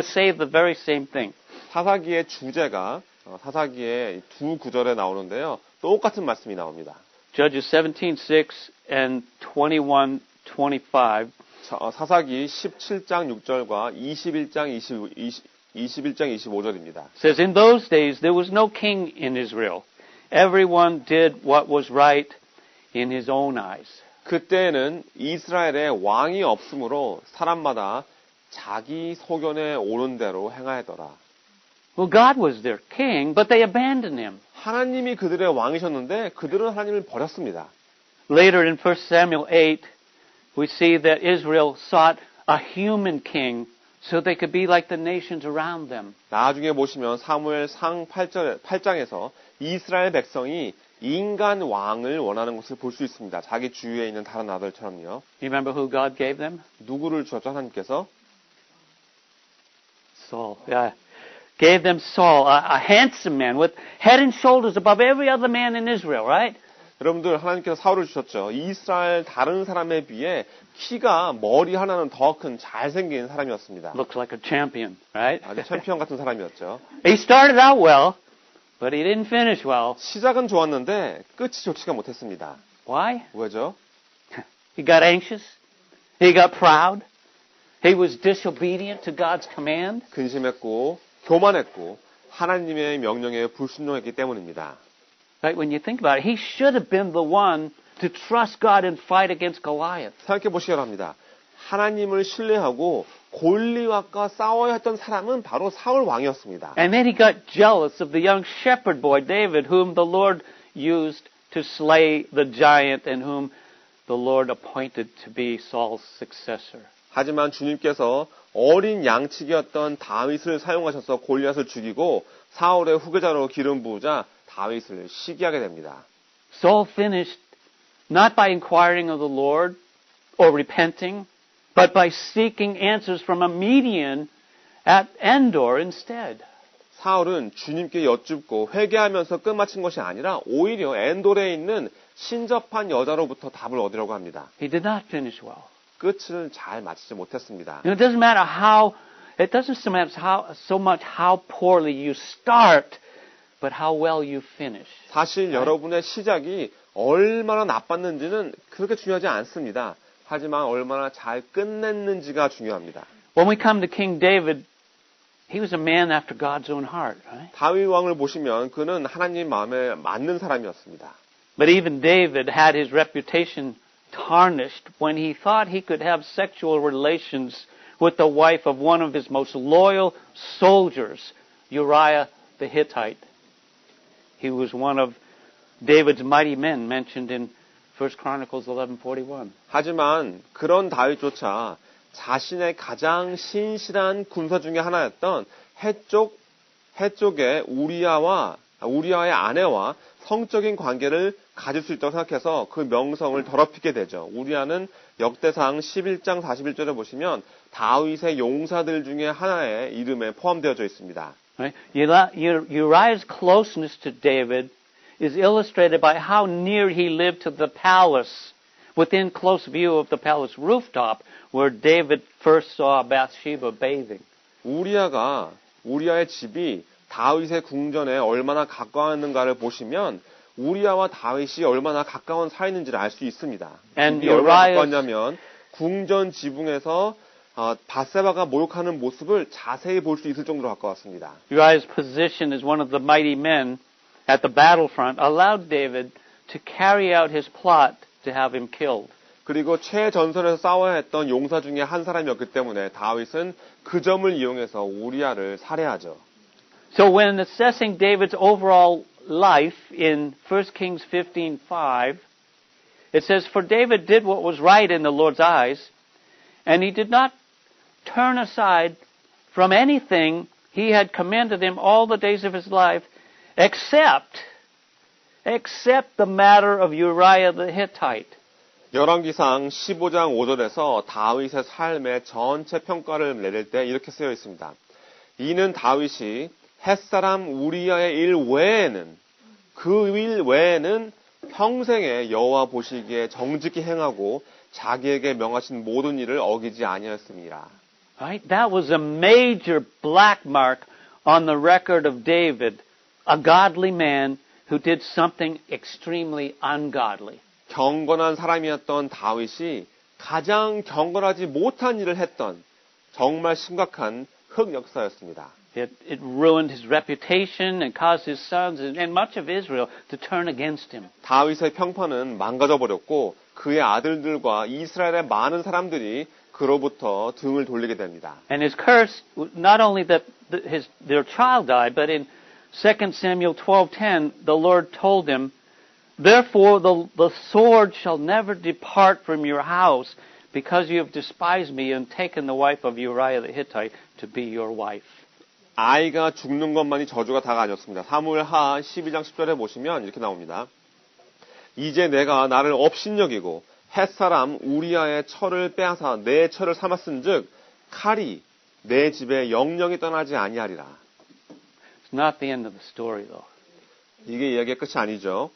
say the very same thing. 사사기의 주제가 사사기의 두 구절에 나오는데요. 똑같은 말씀이 나옵니다. Judges 17:6 and 21:25. 사사기 17장 6절과 21장 25절입니다. Says, In those days there was no king in Israel. Everyone did what was right in his own eyes. 그때에는 이스라엘에 왕이 없으므로 사람마다 자기 소견에 오른 대로 행하였더라. Well, God was their king, but they abandoned him. 하나님이 그들의 왕이셨는데 그들은 하나님을 버렸습니다. Later in 1 Samuel 8, we see that Israel sought a human king so they could be like the nations around them. 나중에 보시면 사무엘상 8장에서 이스라엘 백성이 인간 왕을 원하는 것을 볼 수 있습니다. 자기 주위에 있는 다른 나라들처럼요. You remember who God gave them? 누구를 주었죠? 하나님께서? Saul. Yeah. Gave them Saul, a handsome man with head and shoulders above every other man in Israel, right? 여러분들 하나님께서 사울을 주셨죠. 이스라엘 다른 사람에 비해 키가 머리 하나는 더 큰 잘생긴 사람이었습니다. Looks like a champion, right? 아주 챔피언 같은 사람이었죠. He started out well, but he didn't finish well. 시작은 좋았는데 끝이 좋지가 못했습니다. Why? 왜죠? He got anxious. He got proud. He was disobedient to God's command. 근심했고 교만했고 하나님의 명령에 불순종했기 때문입니다. Right? When you think about it, he should have been the one to trust God and fight against Goliath. 생각해 보시기 바랍니다. 하나님을 신뢰하고 골리앗과 싸워야 했던 사람은 바로 사울 왕이었습니다. And then he got jealous of the young shepherd boy David, whom the Lord used to slay the giant and whom the Lord appointed to be Saul's successor. 하지만 주님께서 어린 양치기였던 다윗을 사용하셔서 골리앗을 죽이고 사울의 후계자로 기름 부으자 다윗을 시기하게 됩니다. Saul finished not by inquiring of the Lord or repenting, but by seeking answers from a median at Endor instead. 사울은 주님께 여쭙고 회개하면서 끝마친 것이 아니라 오히려 엔돌에 있는 신접한 여자로부터 답을 얻으려고 합니다. He did not finish well. 끝을 잘 마치지 못했습니다. It doesn't matter so much how poorly you start, but how well you finish. 사실 여러분의 시작이 얼마나 나빴는지는 그렇게 중요하지 않습니다. 하지만 얼마나 잘 끝냈는지가 중요합니다. When we come to King David, he was a man after God's own heart, right? 다윗 왕을 보시면 그는 하나님 마음에 맞는 사람이었습니다. But even David had his reputation tarnished when he thought he could have sexual relations with the wife of one of his most loyal soldiers, Uriah the Hittite. He was one of David's mighty men mentioned in 1 Chronicles 11:41. 하지만 그런 다윗조차 자신의 가장 신실한 군사 중에 하나였던 해쪽의 우리아의 아내와 성적인 관계를 가질 수 있다고 생각해서 그 명성을 더럽히게 되죠. 우리아는 역대상 11장 41절에 보시면 다윗의 용사들 중에 하나의 이름에 포함되어져 있습니다. Right? Uriah's closeness to David is illustrated by how near he lived to the palace, within close view of the palace rooftop, where David first saw Bathsheba bathing. 우리아의 집이 다윗의 궁전에 얼마나 가까웠는가를 보시면 우리아와 다윗이 얼마나 가까운 사이인지를 알 수 있습니다. 집이 얼마나 가까웠냐면 궁전 지붕에서 바세바가 목욕하는 모습을 자세히 볼 수 있을 정도로 가까웠습니다. Uriah's position as one of the mighty men at the battlefront allowed David to carry out his plot to have him killed. 그리고 최전선에서 싸워야 했던 용사 중에 한 사람이었기 때문에 다윗은 그 점을 이용해서 우리아를 살해하죠. So when assessing David's overall life in 1 Kings 15:5, it says, "For David did what was right in the Lord's eyes, and he did not turn aside from anything he had commanded him all the days of his life, except the matter of Uriah the Hittite." 열왕기상 15장 5절에서 다윗의 삶의 전체 평가를 내릴 때 이렇게 쓰여 있습니다. 이는 다윗이 햇사람 우리아의 일 외에는 그 일 외에는 평생에 여호와 보시기에 정직히 행하고 자기에게 명하신 모든 일을 어기지 아니하였습니다. Right? That was a major black mark on the record of David, a godly man who did something extremely ungodly. 경건한 사람이었던 다윗이 가장 경건하지 못한 일을 했던 정말 심각한 흑역사였습니다. It ruined his reputation and caused his sons and much of Israel to turn against him. 다윗의 평판은 망가져 버렸고 그의 아들들과 이스라엘의 많은 사람들이 그로부터 등을 돌리게 됩니다. And his curse, not only that their child died, but in 2 Samuel 12:10, the Lord told him, "Therefore the sword shall never depart from your house, because you have despised me and taken the wife of Uriah the Hittite to be your wife." 아이가 죽는 것만이 저주가 다가 아니었습니다. 사무엘하 12장 10절에 보시면 이렇게 나옵니다. 이제 내가 나를 업신여기고 햇사람 우리아의 철을 빼앗아 내 철을 삼았은즉 칼이 내 집에 영영이 떠나지 아니하리라. It's not the end of the story, though. 이게 이야기의 끝이 아니죠.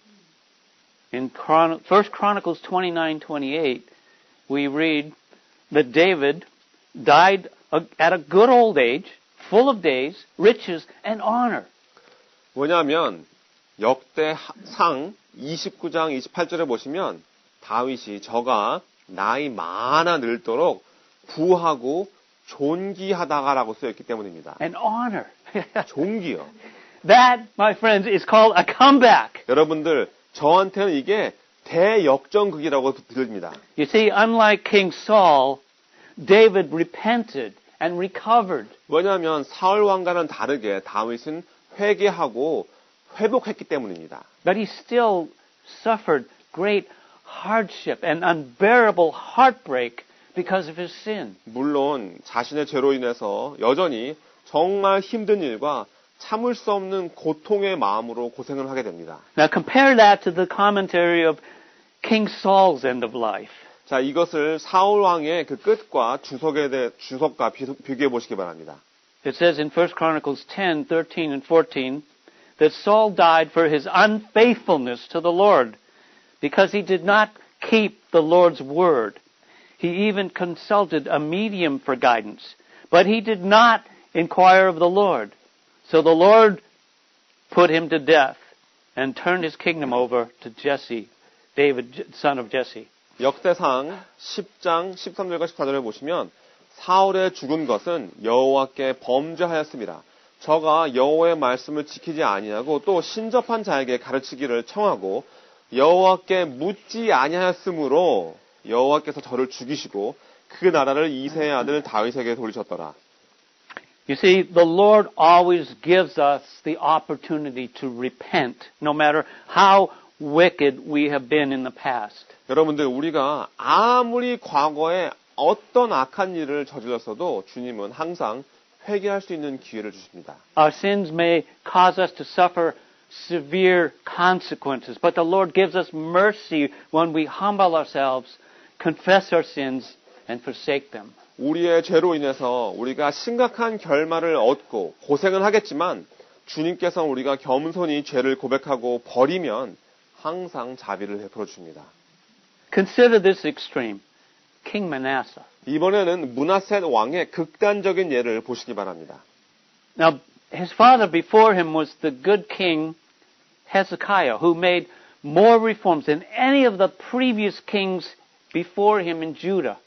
In 1 Chronicles 29:28, we read that David died at a good old age, full of days, riches, and honor. 왜냐하면 역대상 29장 28절에 보시면 다윗이 저가 나이 많아 늙도록 부하고 존귀하다가라고 쓰였기 때문입니다. And honor. 존귀요. That, my friends, is called a comeback. 여러분들, 저한테는 이게 대역전극이라고 들립니다. You see, unlike King Saul, David repented and recovered. 왜냐하면 사울 왕과는 다르게 다윗은 회개하고 회복했기 때문입니다. But he still suffered great hardship and unbearable heartbreak because of his sin. 물론 자신의 죄로 인해서 여전히 정말 힘든 일과 참을 수 없는 고통의 마음으로 고생을 하게 됩니다. Now compare that to the commentary of King Saul's end of life. 자, 이것을 사울 왕의 그 끝과 주석과 비교해 보시기 바랍니다. It says in 1 Chronicles 10:13 and 14 that Saul died for his unfaithfulness to the Lord because he did not keep the Lord's word. He even consulted a medium for guidance, but he did not inquire of the Lord. So the Lord put him to death and turned his kingdom over to Jesse, David, son of Jesse. 역대상 10장 13절과 14절을 보시면 사울의 죽은 것은 여호와께 범죄하였습니다. 저가 여호와의 말씀을 지키지 아니하고 또 신접한 자에게 가르치기를 청하고 여호와께 묻지 아니하였으므로 여호와께서 저를 죽이시고 그 나라를 이새의 아들 다윗에게 돌리셨더라. You see, the Lord always gives us the opportunity to repent, no matter how wicked we have been in the past. 여러분들, 우리가 아무리 과거에 어떤 악한 일을 저질렀어도 주님은 항상 회개할 수 있는 기회를 주십니다. Our sins may cause us to suffer severe consequences. But the Lord gives us mercy when we humble ourselves, confess our sins, and forsake them. 우리의 죄로 인해서 우리가 심각한 결말을 얻고 고생은 하겠지만 주님께서 우리가 겸손히 죄를 고백하고 버리면 항상 자비를 베풀어 줍니다. Consider this extreme. King Manasseh. 이번에는 므낫셋 왕의 극단적인 예를 보시기 바랍니다. Now, his father before him was the good king Hezekiah, who made more reforms than any of the previous kings before him in Judah.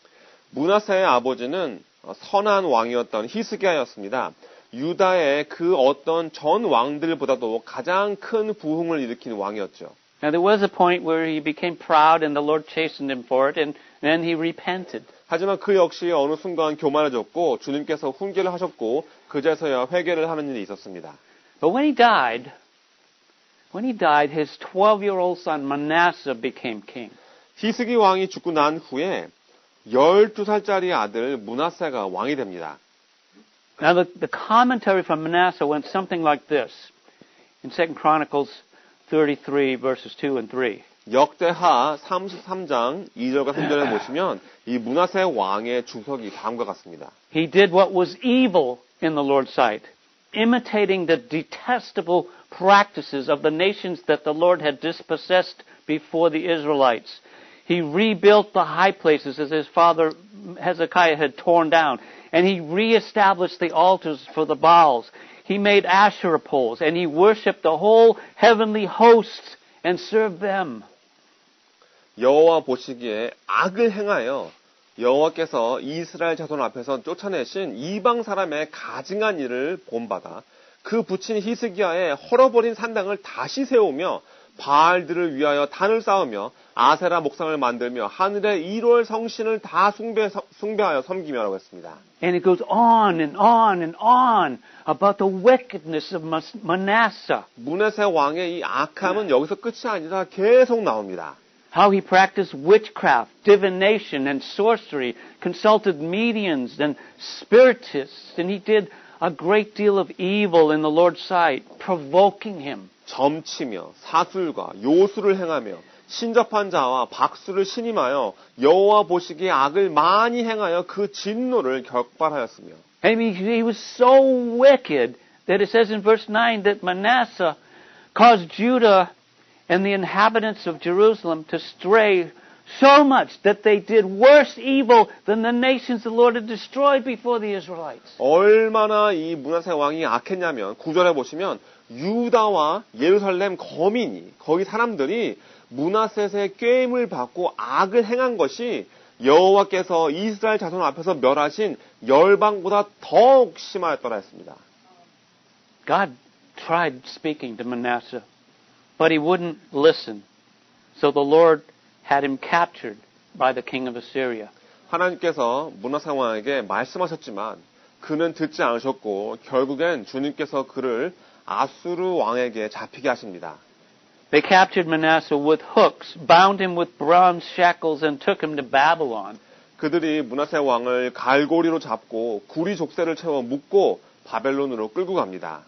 므낫세의 아버지는 선한 왕이었던 히스기야였습니다. 유다의 그 어떤 전 왕들보다도 가장 큰 부흥을 일으킨 왕이었죠. Now, there was a point where he became proud and the Lord chastened him for it, and then he repented. 하지만 그 역시 어느 순간 교만해졌고 주님께서 훈계를 하셨고 그제서야 회개를 하는 일이 있었습니다. But when he died, his 12-year-old son Manasseh became king. 히스기 왕이 죽고 난 후에 12살짜리 아들 므낫세가 왕이 됩니다. Now, the commentary from Manasseh went something like this in 2 Chronicles 33, verses 2 and 3. 역대하 33장 2절과 3절에 보시면 이 므낫세 왕의 주석이 다음과 같습니다. He did what was evil in the Lord's sight, imitating the detestable practices of the nations that the Lord had dispossessed before the Israelites. He rebuilt the high places as his father Hezekiah had torn down, and he reestablished the altars for the Baals. He made Asherah poles, and he worshipped the whole heavenly hosts and served them. 여호와 보시기에 악을 행하여 여호와께서 이스라엘 자손 앞에서 쫓아내신 이방 사람의 가증한 일을 본받아 그 부친 히스기야의 헐어버린 산당을 다시 세우며 바알들을 위하여 단을 쌓으며 아세라 목상을 만들며 하늘의 1월 성신을 다 숭배하여 섬기며라고 했습니다. And it goes on and on and on about the wickedness of Manasseh. 므낫세 왕의 이 악함은 여기서 끝이 아니라 계속 나옵니다. How he practiced witchcraft, divination, and sorcery, consulted mediums and spiritists, and he did a great deal of evil in the Lord's sight, provoking him. 점치며 사술과 요술을 행하며 신접한 자와 박수를 신임하여 여호와 보시기에 악을 많이 행하여 그 진노를 격발하였으며. I mean, he was so wicked that it says in verse 9 that Manasseh caused Judah and the inhabitants of Jerusalem to stray so much that they did worse evil than the nations the Lord had destroyed before the Israelites. 얼마나 이 므낫세 왕이 악했냐면 9절에 보시면 유다와 예루살렘 거민이 거기 사람들이 므낫셋의 꾀임을 받고 악을 행한 것이 여호와께서 이스라엘 자손 앞에서 멸하신 열방보다 더욱 심하였더라 했습니다. God tried speaking to Manasseh, but he wouldn't listen. So the Lord had him captured by the king of Assyria. 하나님께서 므낫세 왕에게 말씀하셨지만 그는 듣지 않으셨고 결국엔 주님께서 그를 아수르 왕에게 잡히게 하십니다. They captured Manasseh with hooks, bound him with bronze shackles, and took him to Babylon. 그들이 므낫세 왕을 갈고리로 잡고 구리 족쇄를 채워 묶고 바벨론으로 끌고 갑니다.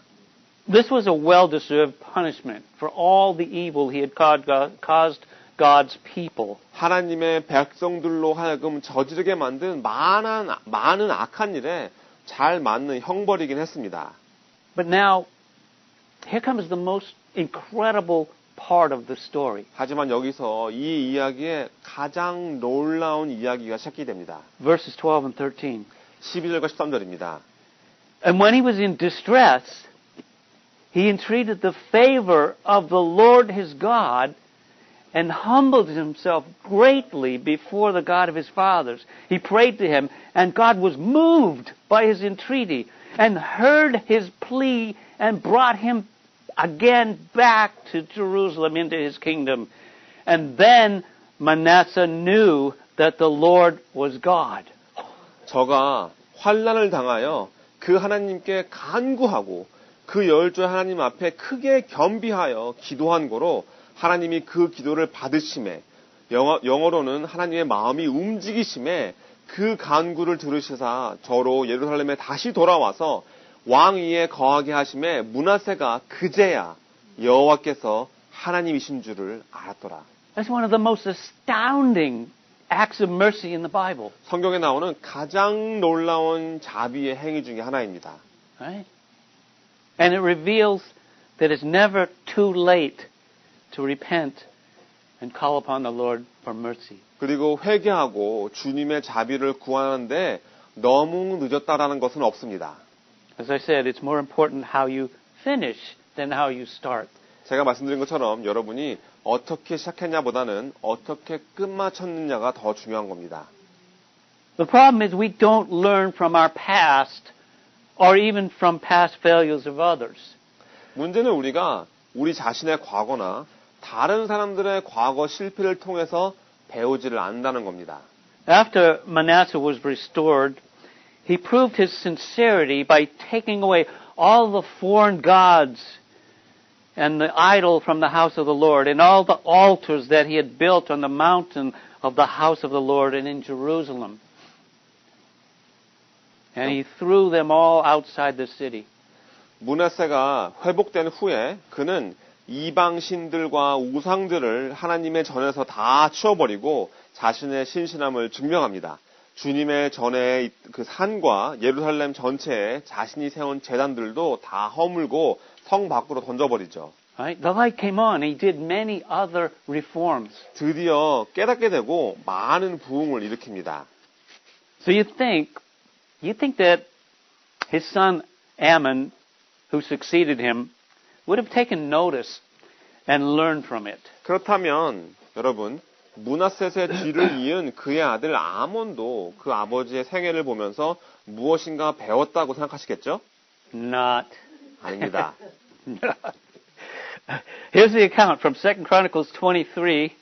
This was a well-deserved punishment for all the evil he had caused God's people. 하나님의 백성들로 하여금 저지르게 만든 많은 악한 일에 잘 맞는 형벌이긴 했습니다. But now, here comes the most incredible part of the story. 하지만 여기서 이 이야기의 가장 놀라운 이야기가 시작이 됩니다. Verses 12 and 13. 12절과 13절입니다. And when he was in distress, he entreated the favor of the Lord his God and humbled himself greatly before the God of his fathers. He prayed to him, and God was moved by his entreaty and heard his plea and brought him again back to Jerusalem into his kingdom. And then Manasseh knew that the Lord was God. 저가 환난을 당하여 그 하나님께 간구하고 그 열조의 하나님 앞에 크게 겸비하여 기도한 거로 하나님이 그 기도를 받으심에 영어로는 하나님의 마음이 움직이심에 그 간구를 들으시사 저로 예루살렘에 다시 돌아와서 왕위에 거하게 하심에 므낫세가 그제야 여호와께서 하나님이신 줄을 알았더라. That's one of the most astounding acts of mercy in the Bible. 성경에 나오는 가장 놀라운 자비의 행위 중에 하나입니다. Right? And it reveals that it's never too late to repent and call upon the Lord for mercy. 그리고 회개하고 주님의 자비를 구하는데 너무 늦었다라는 것은 없습니다. As I said, it's more important how you finish than how you start. 제가 말씀드린 것처럼 여러분이 어떻게 시작했냐보다는 어떻게 끝마쳤느냐가 더 중요한 겁니다. The problem is we don't learn from our past or even from past failures of others. 문제는 우리가 우리 자신의 과거나 다른 사람들의 과거 실패를 통해서 배우지를 않는다는 겁니다. After Manasseh was restored, he proved his sincerity by taking away all the foreign gods and the idol from the house of the Lord and all the altars that he had built on the mountain of the house of the Lord and in Jerusalem. And he threw them all outside the city. 므낫세가 회복된 후에 그는 이방 신들과 우상들을 하나님의 전에서 다 치워버리고 자신의 신실함을 증명합니다. 주님의 전에 그 산과 예루살렘 전체에 자신이 세운 제단들도 다 허물고 성 밖으로 던져버리죠. Right? The light came on. He did many other reforms. 드디어 깨닫게 되고 많은 부흥을 일으킵니다. So you think that his son Ammon, who succeeded him, would have taken notice and learned from it. 그렇다면 여러분 므낫셋의 뒤를 이은 그의 아들 아몬도 그 아버지의 생애를 보면서 무엇인가 배웠다고 생각하시겠죠? Not. 아닙니다. Here's the account from 2 Chronicles 33,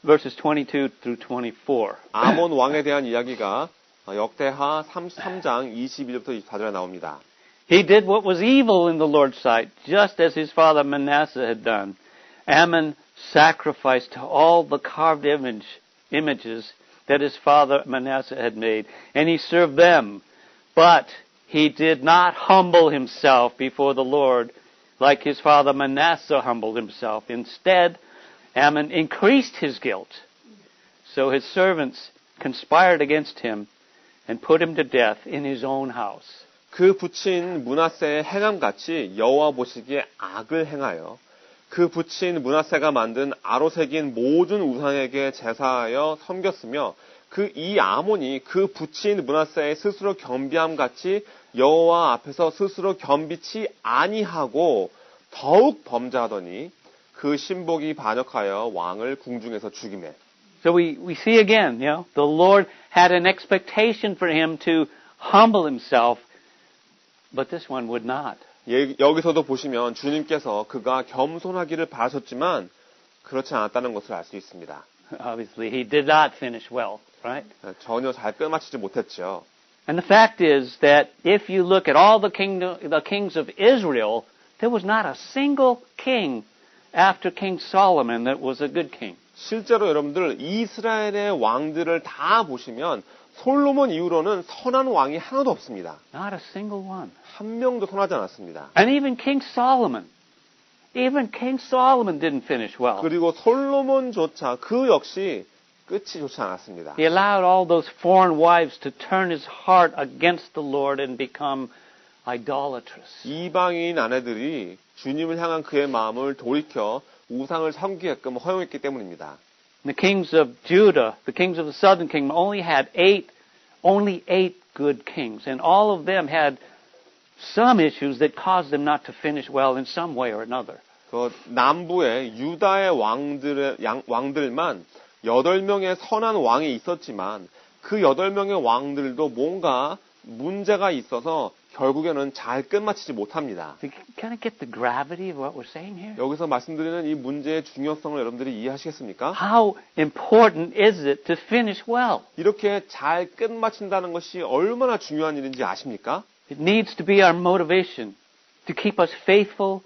verses 22 through 24. 아몬 왕에 대한 이야기가 역대하 33장 22절부터 24절에 나옵니다. He did what was evil in the Lord's sight, just as his father Manasseh had done. Ammon sacrificed to all the carved images that his father Manasseh had made, and he served them. But he did not humble himself before the Lord like his father Manasseh humbled himself. Instead, Ammon increased his guilt. So his servants conspired against him and put him to death in his own house. 그 부친 므낫세의 행함같이 여호와 보시기에 악을 행하여 그 부친 므낫세가 만든 아로새긴 모든 우상에게 제사하여 섬겼으며 그 이 아몬이 그 부친 므낫세의 스스로 겸비함같이 여호와 앞에서 스스로 겸비치 아니하고 더욱 범죄하더니 그 신복이 반역하여 왕을 궁중에서 죽이매. So we see again, the Lord had an expectation for him to humble himself, but this one would not. 여기서도 보시면 주님께서 그가 겸손하기를 바라셨지만 그렇지 않았다는 것을 알 수 있습니다. Obviously, he did not finish well, right? 전혀 잘 끝마치지 못했죠. And the fact is that if you look at all the kings of Israel, there was not a single king after King Solomon that was a good king. 실제로 여러분들 이스라엘의 왕들을 다 보시면 솔로몬 이후로는 선한 왕이 하나도 없습니다. Not a single one. 한 명도 선하지 않았습니다. And even King Solomon didn't finish well. 그리고 솔로몬조차 그 역시 끝이 좋지 않았습니다. He allowed all those foreign wives to turn his heart against the Lord and become idolatrous. 이방인 아내들이 주님을 향한 그의 마음을 돌이켜 우상을 섬기게끔 허용했기 때문입니다. The kings of Judah, the kings of the southern kingdom, only eight good kings, and all of them had some issues that caused them not to finish well in some way or another. 그 남부의 유다의 왕들만 8명의 선한 왕이 있었지만 그 8명의 왕들도 뭔가 문제가 있어서 결국에는 잘 끝마치지 못합니다. So kind of get the gravity of what we're saying here? 여기서 말씀드리는 이 문제의 중요성을 여러분들이 이해하시겠습니까? How important is it to finish well? 이렇게 잘 끝마친다는 것이 얼마나 중요한 일인지 아십니까? It needs to be our motivation to keep us faithful,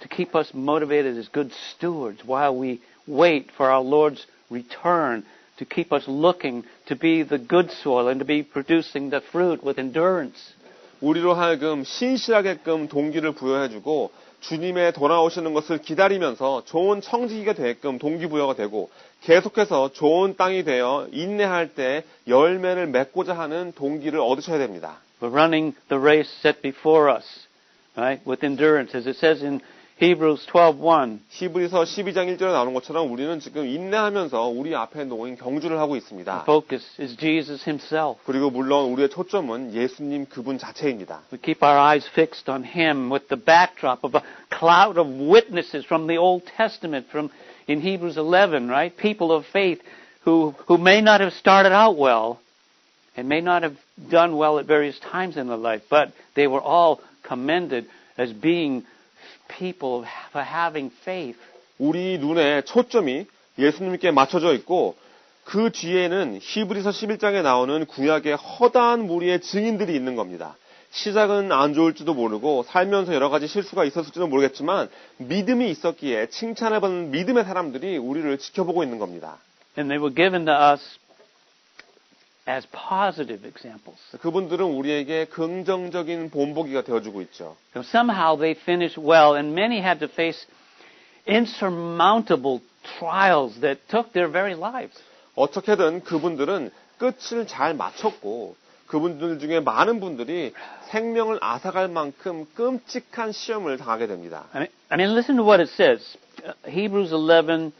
to keep us motivated as good stewards while we wait for our Lord's return, to keep us looking to be the good soil and to be producing the fruit with endurance. 우리로 하여금 신실하게끔 동기를 부여해주고 주님의 돌아오시는 것을 기다리면서 좋은 청지기가 되게끔 동기부여가 되고 계속해서 좋은 땅이 되어 인내할 때 열매를 맺고자 하는 동기를 얻으셔야 됩니다. We're running the race set before us, right? With endurance, as it says in Hebrews 12:1. 히브리서 12장 1절에 나오는 것처럼 우리는 지금 인내하면서 우리 앞에 놓인 경주를 하고 있습니다. The focus is Jesus himself. 그리고 물론 우리의 초점은 예수님 그분 자체입니다. We keep our eyes fixed on him with the backdrop of a cloud of witnesses from the Old Testament, from in Hebrews 11, right? People of faith who may not have started out well and may not have done well at various times in their life, but they were all commended as being people for having faith. 우리 눈의 초점이 예수님께 맞춰져 있고 그 뒤에는 히브리서 11장에 나오는 구약의 허다한 무리의 증인들이 있는 겁니다. 시작은 안 좋을지도 모르고 살면서 여러 가지 실수가 있었을지도 모르겠지만 믿음이 있었기에 칭찬을 받는 믿음의 사람들이 우리를 지켜보고 있는 겁니다. And they were given to us as positive examples. 그분들은 우리에게 긍정적인 본보기가 되어주고 있죠. So somehow they finished well, and many had to face insurmountable trials that took their very lives. 어떻게든 그분들은 끝을 잘 마쳤고 그분들 중에 많은 분들이 생명을 앗아갈 만큼 끔찍한 시험을 당하게 됩니다. I mean, listen to what it says. Hebrews 11,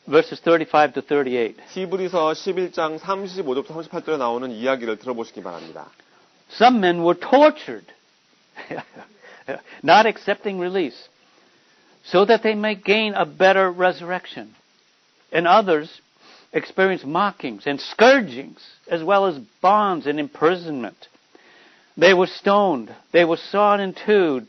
verses 35 to 38. 히브리서 11장 35절부터 38절에 나오는 이야기를 들어보시기 바랍니다. Some men were tortured, not accepting release, so that they may gain a better resurrection. And others experienced mockings and scourgings, as well as bonds and imprisonment. They were stoned, they were sawn in two,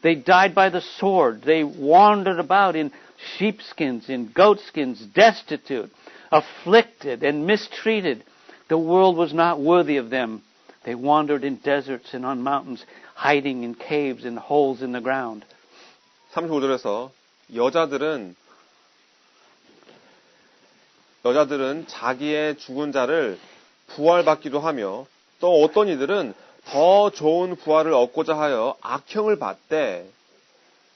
they died by the sword, they wandered about in sheepskins, in goatskins, destitute, afflicted, and mistreated. The world was not worthy of them. They wandered in deserts and on mountains, hiding in caves and holes in the ground. 35절에서 여자들은 자기의 죽은 자를 부활받기도 하며 또 어떤 이들은 더 좋은 부활을 얻고자 하여 악형을 받되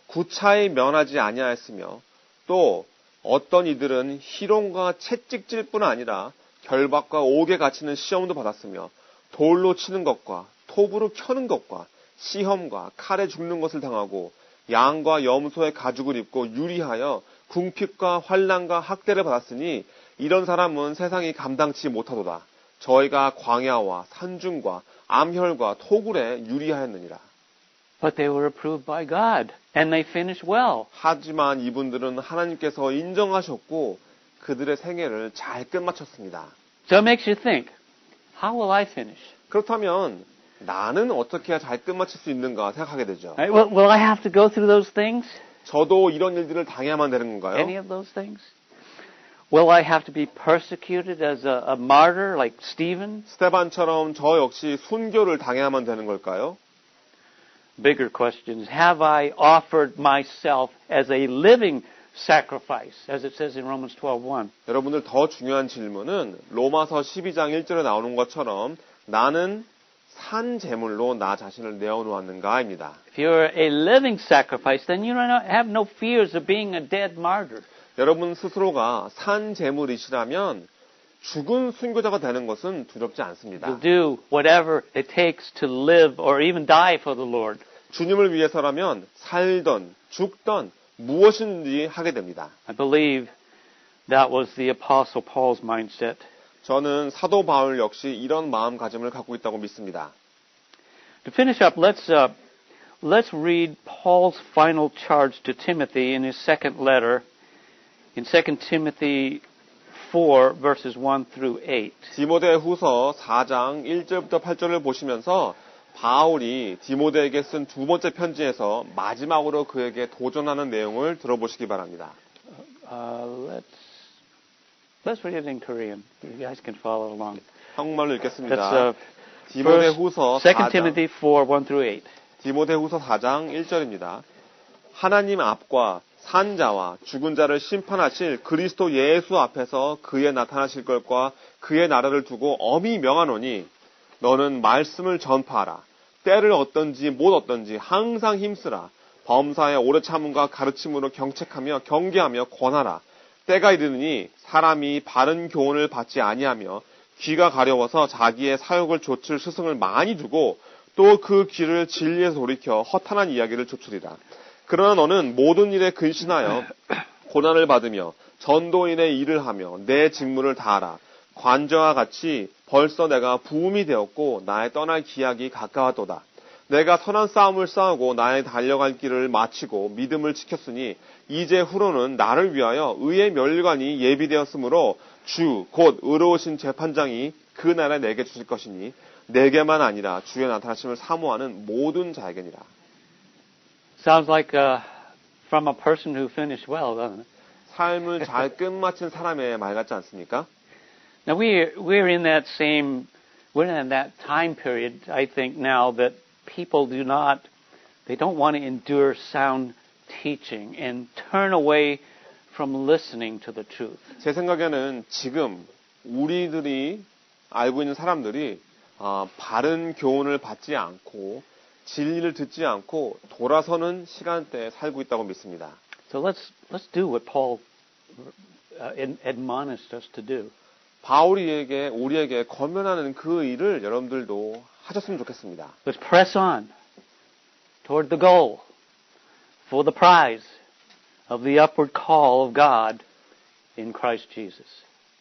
구차히 면하지 아니하였으며 또 어떤 이들은 희롱과 채찍질 뿐 아니라 결박과 옥에 갇히는 시험도 받았으며 돌로 치는 것과 톱으로 켜는 것과 시험과 칼에 죽는 것을 당하고 양과 염소의 가죽을 입고 유리하여 궁핍과 환난과 학대를 받았으니 이런 사람은 세상이 감당치 못하도다. 저희가 광야와 산중과 암혈과 토굴에 유리하였느니라. But they were approved by God, and they finished well. 하지만 이분들은 하나님께서 인정하셨고 그들의 생애를 잘 끝마쳤습니다. So it makes you think, how will I finish? 그렇다면 나는 어떻게 해야 잘 끝마칠 수 있는가 생각하게 되죠. Right? Will I have to go through those things? 저도 이런 일들을 당해야만 되는 Any 건가요? of those things? Will I have to be persecuted as a martyr like Stephen? 스테반처럼 저 역시 순교를 당해야만 되는 걸까요? Bigger questions. Have I offered myself as a living sacrifice, as it says in Romans 12:1? 여러분들 더 중요한 질문은 로마서 12장 1절에 나오는 것처럼 나는 산 제물로 나 자신을 내어놓았는가입니다. If you're a living sacrifice, then you don't have no fears of being a dead martyr. 여러분 스스로가 산 제물이시라면 죽은 순교자가 되는 것은 두렵지 않습니다. You'll do whatever it takes to live or even die for the Lord. 주님을 위해서라면 살던 죽던 무엇인지 하게 됩니다. I believe that was the Apostle Paul's mindset. 저는 사도 바울 역시 이런 마음가짐을 갖고 있다고 믿습니다. To finish up, let's read Paul's final charge to Timothy in his second letter in 2 Timothy 4 verses 1 through 8. 디모데후서 4장 1절부터 8절을 보시면서 바울이 디모데에게 쓴 두 번째 편지에서 마지막으로 그에게 도전하는 내용을 들어보시기 바랍니다. Let's read it in Korean. You guys can follow along. 한국말로 읽겠습니다. That's 디모데후서 2 4장, Timothy 4, 1 through 8. 디모데후서 4장 1절입니다. 하나님 앞과 산자와 죽은 자를 심판하실 그리스도 예수 앞에서 그의 나타나실 것과 그의 나라를 두고 엄히 명하노니 너는 말씀을 전파하라. 때를 얻든지 못 얻든지 항상 힘쓰라. 범사에 오래 참음과 가르침으로 경책하며 경계하며 권하라. 때가 이르느니 사람이 바른 교훈을 받지 아니하며 귀가 가려워서 자기의 사욕을 좇을 스승을 많이 두고 또 그 귀를 진리에서 돌이켜 허탄한 이야기를 좇으리라. 그러나 너는 모든 일에 근신하여 고난을 받으며 전도인의 일을 하며 내 직무를 다하라. 관저와 같이 벌써 내가 부음이 되었고 나의 떠날 기약이 가까웠도다. 내가 선한 싸움을 싸우고 나의 달려갈 길을 마치고 믿음을 지켰으니 이제 후로는 나를 위하여 의의 멸관이 예비되었으므로 주 곧 의로우신 재판장이 그 날에 내게 주실 것이니 내게만 아니라 주의 나타나심을 사모하는 모든 자에게니라. Sounds like from a person who finished well, doesn't it? 삶을 잘 끝마친 사람의 말 같지 않습니까? Now we're in that time period, I think now, that people they don't want to endure sound teaching and turn away from listening to the truth. 제 생각에는 지금 우리들이 알고 있는 사람들이 바른 교훈을 받지 않고 진리를 듣지 않고 돌아서는 시간대에 살고 있다고 믿습니다. So let's do what Paul admonished us to do. 바울이 우리에게 권면하는 그 일을 여러분들도 하셨으면 좋겠습니다. Let's press on toward the goal for the prize of the upward call of God in Christ Jesus.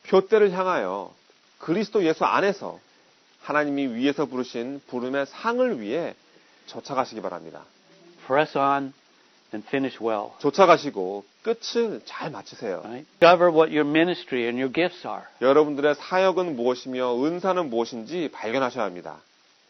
표대를 향하여 그리스도 예수 안에서 하나님이 위에서 부르신 부름의 상을 위해 쫓아가시기 바랍니다. Press on and finish well. 쫓아가시고 끝을 잘 마치세요. Right? Discover what your ministry and your gifts are. 여러분들의 사역은 무엇이며 은사는 무엇인지 발견하셔야 합니다.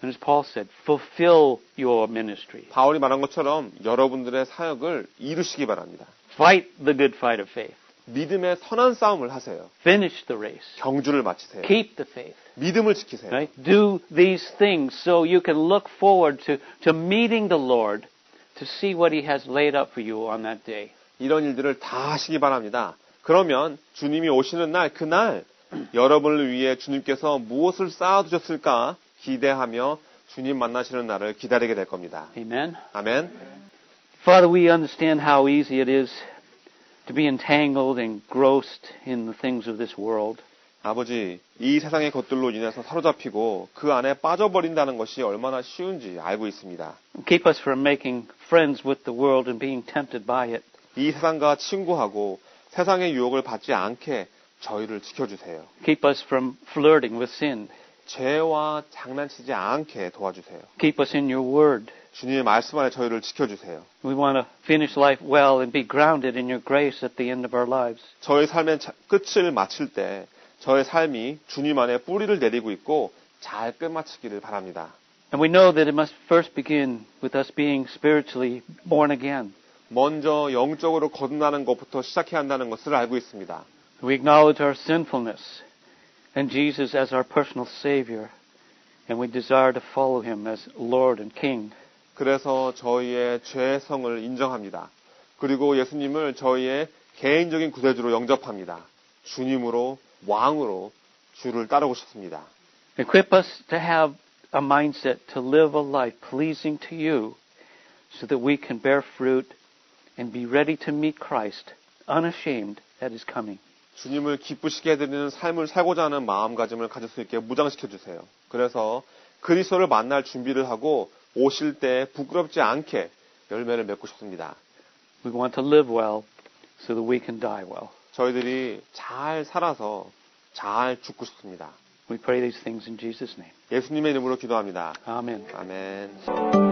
And as Paul said, fulfill your ministry. 바울이 말한 것처럼 여러분들의 사역을 이루시기 바랍니다. Fight the good fight of faith. 믿음의 선한 싸움을 하세요. Finish the race. 경주를 마치세요. Keep the faith. 믿음을 지키세요. Right? Do these things so you can look forward to meeting the Lord to see what He has laid up for you on that day. 이런 일들을 다 하시기 바랍니다. 그러면 주님이 오시는 날, 그날 여러분을 위해 주님께서 무엇을 쌓아두셨을까 기대하며 주님 만나시는 날을 기다리게 될 겁니다. Amen. 아멘. Father, we understand how easy it is to be entangled and engrossed in the things of this world. 아버지, 이 세상의 것들로 인해서 사로잡히고 그 안에 빠져버린다는 것이 얼마나 쉬운지 알고 있습니다. Keep us from making friends with the world and being tempted by it. 이 세상과 친구하고 세상의 유혹을 받지 않게 저희를 지켜주세요. Keep us from flirting with sin. 죄와 장난치지 않게 도와주세요. Keep us in your word. 주님의 말씀 안에 저희를 지켜주세요. We want to finish life well and be grounded in your grace at the end of our lives. 저희 삶의 끝을 마칠 때 저의 삶이 주님 안에 뿌리를 내리고 있고 잘 끝마치기를 바랍니다. And we know that it must first begin with us being spiritually born again. 먼저 영적으로 거듭나는 것부터 시작해야 한다는 것을 알고 있습니다. We acknowledge our sinfulness and Jesus as our personal Savior, and we desire to follow Him as Lord and King. 그래서 저희의 죄성을 인정합니다. 그리고 예수님을 저희의 개인적인 구세주로 영접합니다. 주님으로, 왕으로 주를 따르고 싶습니다. Equip us to have a mindset to live a life pleasing to you so that we can bear fruit and be ready to meet Christ unashamed at His coming. 주님을 기쁘시게 해드리는 삶을 살고자 하는 마음가짐을 가질 수 있게 무장시켜 주세요. 그래서 그리스도를 만날 준비를 하고 오실 때 부끄럽지 않게 열매를 맺고 싶습니다. We want to live well so that we can die well. 저희들이 잘 살아서 잘 죽고 싶습니다. We pray these things in Jesus' name. 예수님의 이름으로 기도합니다. Amen. 아멘.